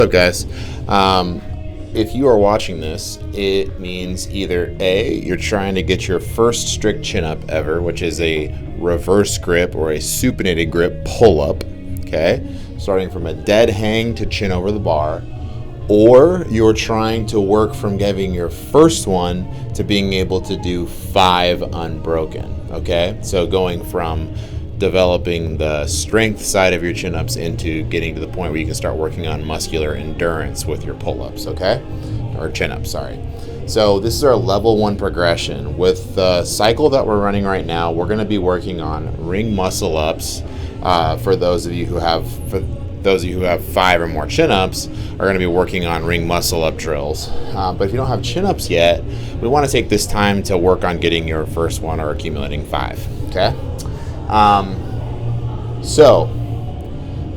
What's up, guys? If you are watching this, it means either A, you're trying to get your first strict chin up ever, which is a reverse grip or a supinated grip pull up, okay? Starting from a dead hang to chin over the bar, or you're trying to work from giving your first one to being able to do 5 unbroken, okay? So going from developing the strength side of your chin-ups into getting to the point where you can start working on muscular endurance with your pull-ups, okay? Or chin-ups, sorry. So this is our level 1 progression. With the cycle that we're running right now, we're going to be working on ring muscle ups. For those of you who have 5 or more chin-ups, are going to be working on ring muscle up drills. But if you don't have chin-ups yet, we want to take this time to work on getting your first one or accumulating 5, okay? So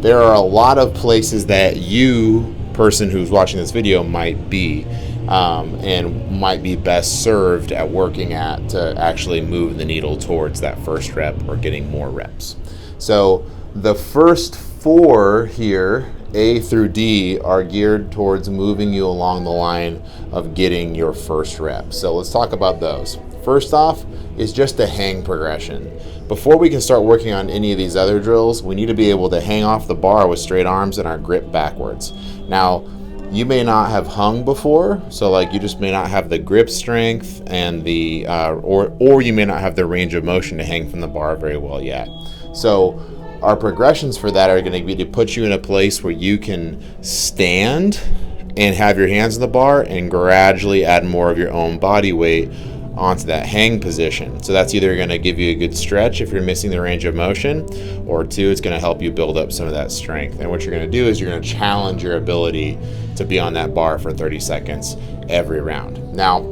there are a lot of places that you, person who's watching this video, might be and might be best served at working at to actually move the needle towards that first rep or getting more reps. So the first 4 here, A through D, are geared towards moving you along the line of getting your first rep. So let's talk about those. First off is just a hang progression. Before we can start working on any of these other drills, we need to be able to hang off the bar with straight arms and our grip backwards. Now, you may not have hung before, so like you just may not have the grip strength and the or you may not have the range of motion to hang from the bar very well yet. So our progressions for that are going to be to put you in a place where you can stand and have your hands on the bar and gradually add more of your own body weight onto that hang position. So that's either going to give you a good stretch if you're missing the range of motion, or 2, it's going to help you build up some of that strength. And what you're going to do is you're going to challenge your ability to be on that bar for 30 seconds every round. Now,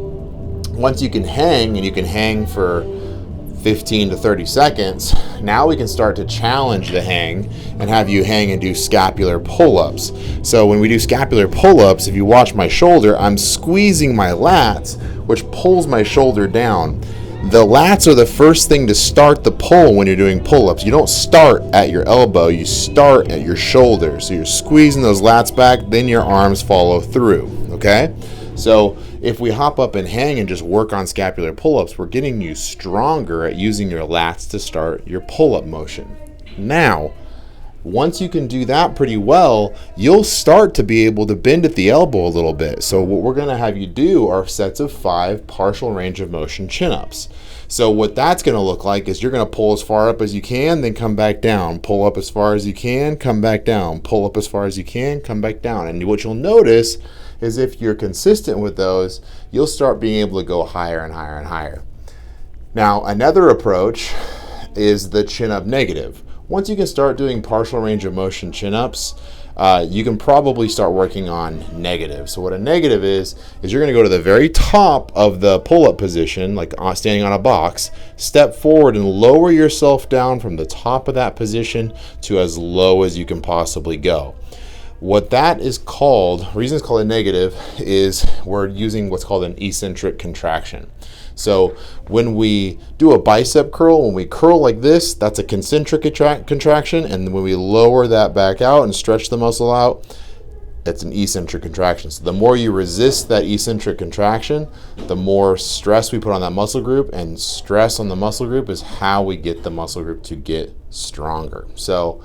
once you can hang, and you can hang for 15 to 30 seconds, now we can start to challenge the hang and have you hang and do scapular pull-ups. So when we do scapular pull-ups, if you watch my shoulder, I'm squeezing my lats, which pulls my shoulder down. The lats are the first thing to start the pull when you're doing pull-ups. You don't start at your elbow, you start at your shoulder. So you're squeezing those lats back, then your arms follow through, okay? So if we hop up and hang and just work on scapular pull-ups, we're getting you stronger at using your lats to start your pull-up motion. Now, once you can do that pretty well, you'll start to be able to bend at the elbow a little bit. So what we're going to have you do are sets of 5 partial range of motion chin-ups. So what that's going to look like is you're going to pull as far up as you can, then come back down, pull up as far as you can, come back down, pull up as far as you can, come back down. And what you'll notice is if you're consistent with those, you'll start being able to go higher and higher and higher. Now, another approach is the chin-up negative. Once you can start doing partial range of motion chin-ups, you can probably start working on negative. So what a negative is you're going to go to the very top of the pull-up position, like standing on a box, step forward and lower yourself down from the top of that position to as low as you can possibly go. What that is called, the reason it's called a negative, is we're using what's called an eccentric contraction. So when we do a bicep curl, when we curl like this, that's a concentric contraction, and when we lower that back out and stretch the muscle out, it's an eccentric contraction. So the more you resist that eccentric contraction, the more stress we put on that muscle group, and stress on the muscle group is how we get the muscle group to get stronger. So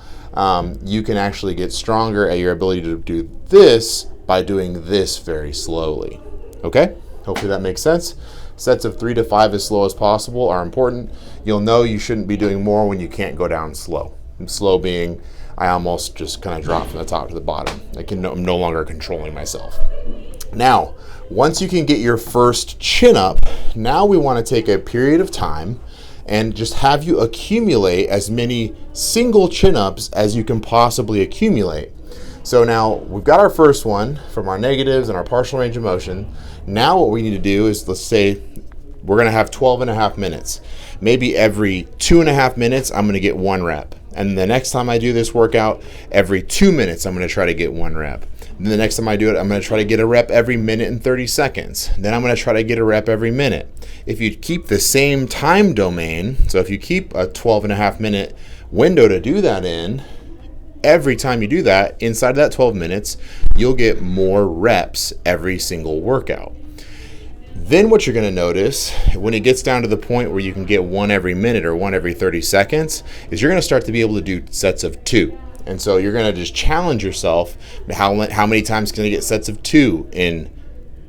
you can actually get stronger at your ability to do this by doing this very slowly. Okay? Hopefully that makes sense. Sets of 3 to 5 as slow as possible are important. You'll know you shouldn't be doing more when you can't go down slow. And slow being, I almost just kind of drop from the top to the bottom. I'm no longer controlling myself. Now, once you can get your first chin up, now we want to take a period of time and just have you accumulate as many single chin-ups as you can possibly accumulate. So now we've got our first one from our negatives and our partial range of motion. Now what we need to do is, let's say we're going to have 12.5 minutes. Maybe every 2.5 minutes, I'm going to get 1 rep. And the next time I do this workout, every 2 minutes, I'm going to try to get 1 rep. And the next time I do it, I'm going to try to get a rep every minute and 30 seconds. Then I'm going to try to get a rep every minute. If you keep the same time domain, so if you keep a 12.5 minute window to do that in, every time you do that, inside of that 12 minutes, you'll get more reps every single workout. Then what you're going to notice when it gets down to the point where you can get one every minute or one every 30 seconds is you're going to start to be able to do sets of 2. And so you're going to just challenge yourself. How many times can I get sets of 2 in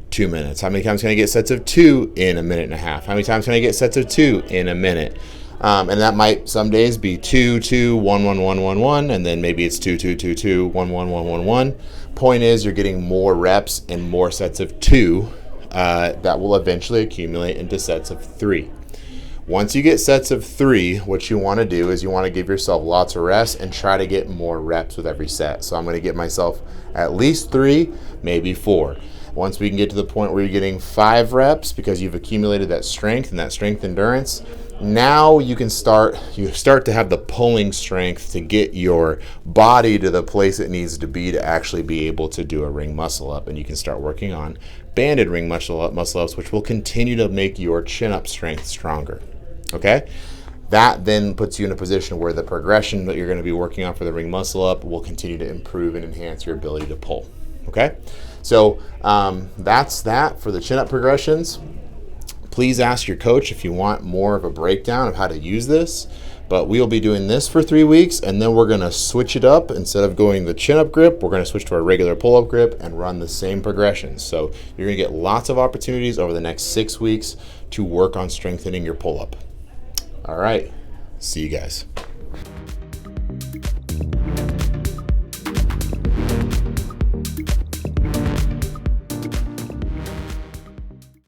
2 minutes? How many times can I get sets of 2 in a minute and a half? How many times can I get sets of 2 in a minute? And that might some days be 2, 2, 1, 1, 1, 1, 1, and then maybe it's 2, 2, 2, 2, 1, 1, 1, 1, 1. Point is, you're getting more reps and more sets of 2 that will eventually accumulate into sets of 3. Once you get sets of 3, what you want to do is you want to give yourself lots of rest and try to get more reps with every set. So I'm going to get myself at least 3, maybe 4. Once we can get to the point where you're getting 5 reps because you've accumulated that strength and that strength endurance, now you start to have the pulling strength to get your body to the place it needs to be to actually be able to do a ring muscle up. And you can start working on banded ring muscle ups, which will continue to make your chin up strength stronger. Okay? That then puts you in a position where the progression that you're going to be working on for the ring muscle up will continue to improve and enhance your ability to pull. Okay? So that's that for the chin up progressions. Please ask your coach if you want more of a breakdown of how to use this. But we'll be doing this for 3 weeks, and then we're going to switch it up. Instead of going the chin-up grip, we're going to switch to our regular pull-up grip and run the same progressions. So you're going to get lots of opportunities over the next 6 weeks to work on strengthening your pull-up. All right. See you guys.